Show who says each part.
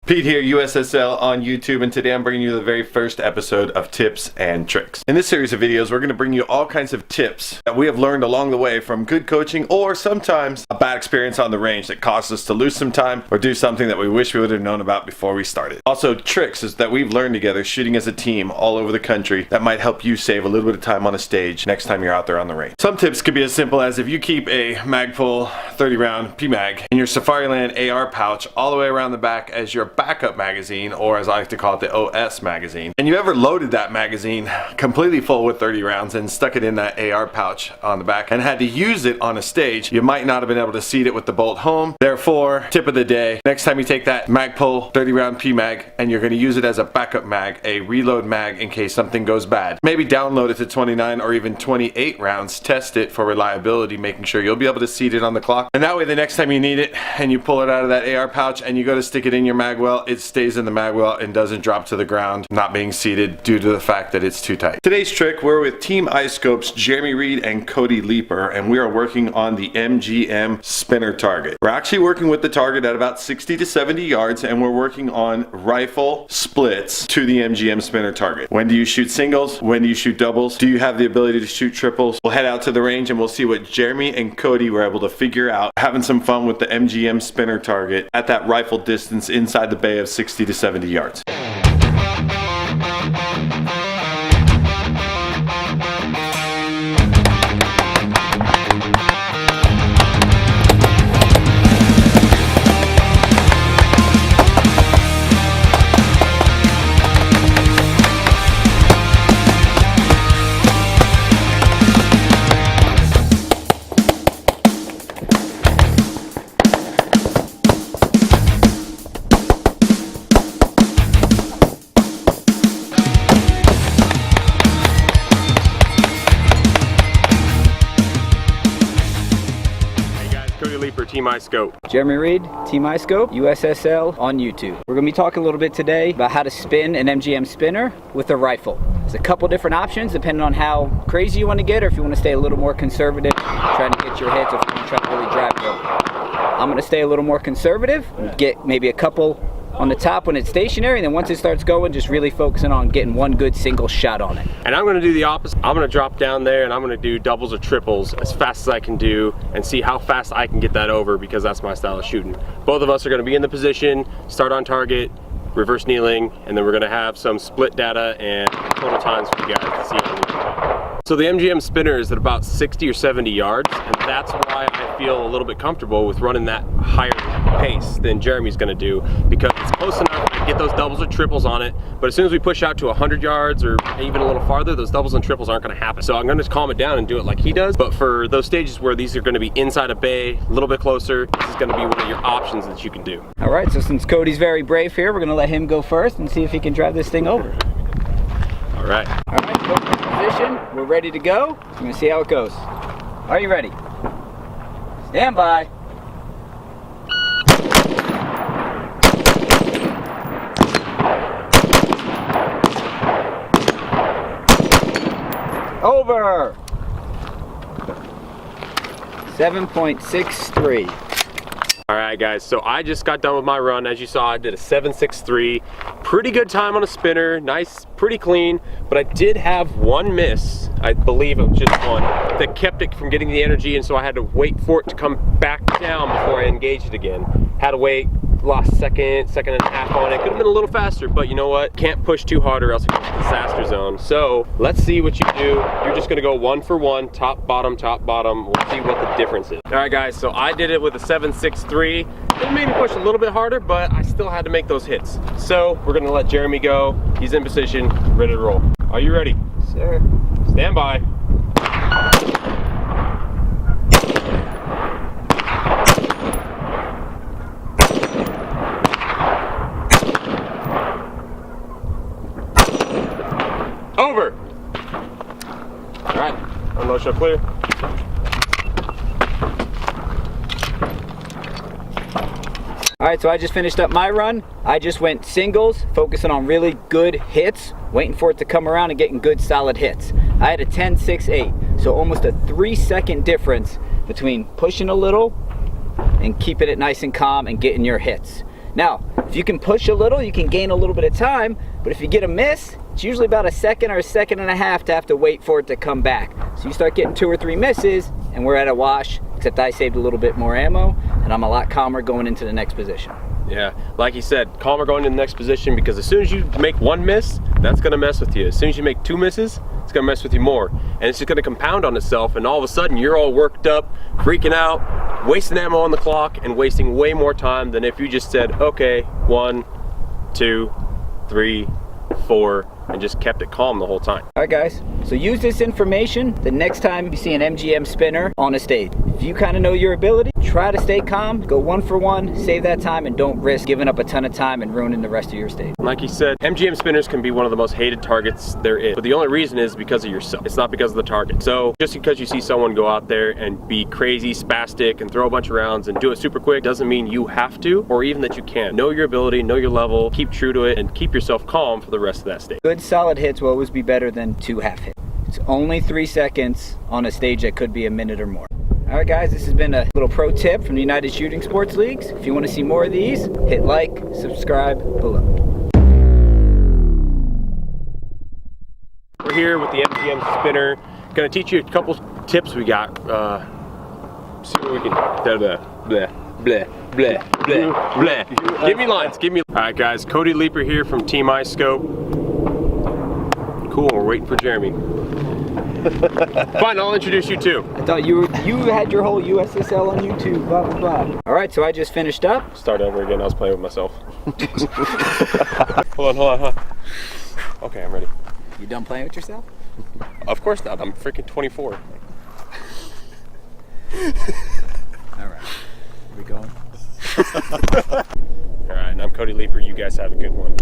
Speaker 1: Pete here, USSL on YouTube, and today I'm bringing you the very first episode of Tips and Tricks. In this series of videos, we're going to bring you all kinds of tips that we have learned along the way from good coaching or sometimes a bad experience on the range that caused us to lose some time or do something that we wish we would have known about before we started. Also, tricks is that we've learned together shooting as a team all over the country that might help you save a little bit of time on a stage next time you're out there on the range. Some tips could be as simple as if you keep a Magpul 30 round PMag in your Safariland AR pouch all the way around the back as your backup magazine, or as I like to call it, the OS magazine, and you ever loaded that magazine completely full with 30 rounds and stuck it in that AR pouch on the back and had to use it on a stage, you might not have been able to seat it with the bolt home. Therefore, tip of the day, next time you take that Magpul 30 round PMag and you're going to use it as a backup mag, a reload mag in case something goes bad, maybe download it to 29 or even 28 rounds, test it for reliability, making sure you'll be able to seat it on the clock, and that way the next time you need it and you pull it out of that AR pouch and you go to stick it in your mag well, it stays in the mag well and doesn't drop to the ground, not being seated due to the fact that it's too tight. Today's trick, we're with Team ISCOPE's Jeremy Reid and Cody Leeper, and we are working on the MGM spinner target. We're actually working with the target at about 60 to 70 yards, and we're working on rifle splits to the MGM spinner target. When do you shoot singles? When do you shoot doubles? Do you have the ability to shoot triples? We'll head out to the range and we'll see what Jeremy and Cody were able to figure out, having some fun with the MGM spinner target at that rifle distance inside the bay of 60 to 70 yards. Leeper, Team ISCOPE.
Speaker 2: Jeremy Reid, Team ISCOPE, USSL on YouTube. We're going to be talking a little bit today about how to spin an MGM spinner with a rifle. There's a couple different options depending on how crazy you want to get, or if you want to stay a little more conservative, trying to get your hits, or if you want to try to really drive it over. I'm going to stay a little more conservative, get maybe a couple on the top when it's stationary, and then once it starts going, just really focusing on getting one good single shot on it.
Speaker 3: And I'm going to do the opposite. I'm going to drop down there and I'm going to do doubles or triples as fast as I can do and see how fast I can get that over, because that's my style of shooting. Both of us are going to be in the position, start on target, reverse kneeling, and then we're going to have some split data and total times for you guys to see how we do. So the MGM spinner is at about 60 or 70 yards, and that's why I feel a little bit comfortable with running that higher pace than Jeremy's going to do, because it's close enough to get those doubles or triples on it, but as soon as we push out to 100 yards or even a little farther, those doubles and triples aren't going to happen. So I'm going to calm it down and do it like he does, but for those stages where these are going to be inside a bay, a little bit closer, this is going to be one of your options that you can do.
Speaker 2: All right, so since Cody's very brave here, we're going to let him go first and see if he can drive this thing over.
Speaker 3: All right.
Speaker 2: All right, focus position. We're ready to go. I'm going to see how it goes. Are you ready? Stand by. Over. 7.63.
Speaker 3: All right, guys, so I just got done with my run. As you saw, I did a 7.63. Pretty good time on a spinner, nice, pretty clean, but I did have one miss. I believe it was just one that kept it from getting the energy, and so I had to wait for it to come back down before I engaged it again. Had to wait, lost second and a half on it. Could have been a little faster, but you know what? Can't push too hard or else it goes to disaster zone. So let's see what you do. You're just gonna go one for one, top, bottom, top, bottom. We'll see what the difference is. All right, guys, so I did it with a 7.63. It made me push a little bit harder, but I still had to make those hits. So we're gonna let Jeremy go. He's in position, ready to roll. Are you ready?
Speaker 2: Sir.
Speaker 3: Stand by. Over. All right, unload shot clear.
Speaker 2: All right, so I just finished up my run. I just went singles, focusing on really good hits, waiting for it to come around and getting good solid hits. I had a 10.68, so almost a 3-second difference between pushing a little and keeping it nice and calm and getting your hits. Now, if you can push a little, you can gain a little bit of time, but if you get a miss, it's usually about a second or a second and a half to have to wait for it to come back. So you start getting 2 or 3 misses, and we're at a wash, except I saved a little bit more ammo, and I'm a lot calmer going into the next position.
Speaker 3: Yeah, like he said, calmer going to the next position, because as soon as you make 1 miss, that's gonna mess with you. As soon as you make 2 misses, it's gonna mess with you more. And it's just gonna compound on itself, and all of a sudden you're all worked up, freaking out, wasting ammo on the clock, and wasting way more time than if you just said, okay, 1, 2, 3, 4, and just kept it calm the whole time.
Speaker 2: All right, guys, so use this information the next time you see an MGM spinner on a stage. If you kind of know your ability, try to stay calm, go 1 for 1, save that time, and don't risk giving up a ton of time and ruining the rest of your stage.
Speaker 3: Like he said, MGM spinners can be one of the most hated targets there is, but the only reason is because of yourself. It's not because of the target. So just because you see someone go out there and be crazy, spastic, and throw a bunch of rounds and do it super quick doesn't mean you have to, or even that you can. Know your ability, know your level, keep true to it, and keep yourself calm for the rest of that stage.
Speaker 2: Good solid hits will always be better than 2 half hits. It's only 3 seconds on a stage that could be a minute or more. All right, guys, this has been a little pro tip from the United Shooting Sports Leagues. If you want to see more of these, hit like, subscribe below.
Speaker 3: We're here with the MGM spinner. Gonna teach you a couple tips we got. See what we can. Blah, blah, blah, blah, blah, blah. Give me lines. Give me. All right, guys. Cody Leeper here from Team ISCOPE. Cool. We're waiting for Jeremy. Fine, I'll introduce you too.
Speaker 2: I thought you had your whole USSL on YouTube, blah, blah, blah. All right, so I just finished up.
Speaker 3: Start over again. I was playing with myself. Hold on. Okay, I'm ready.
Speaker 2: You done playing with yourself?
Speaker 3: Of course not. I'm freaking 24.
Speaker 2: All right, we going?
Speaker 3: All right, and I'm Cody Leeper. You guys have a good one.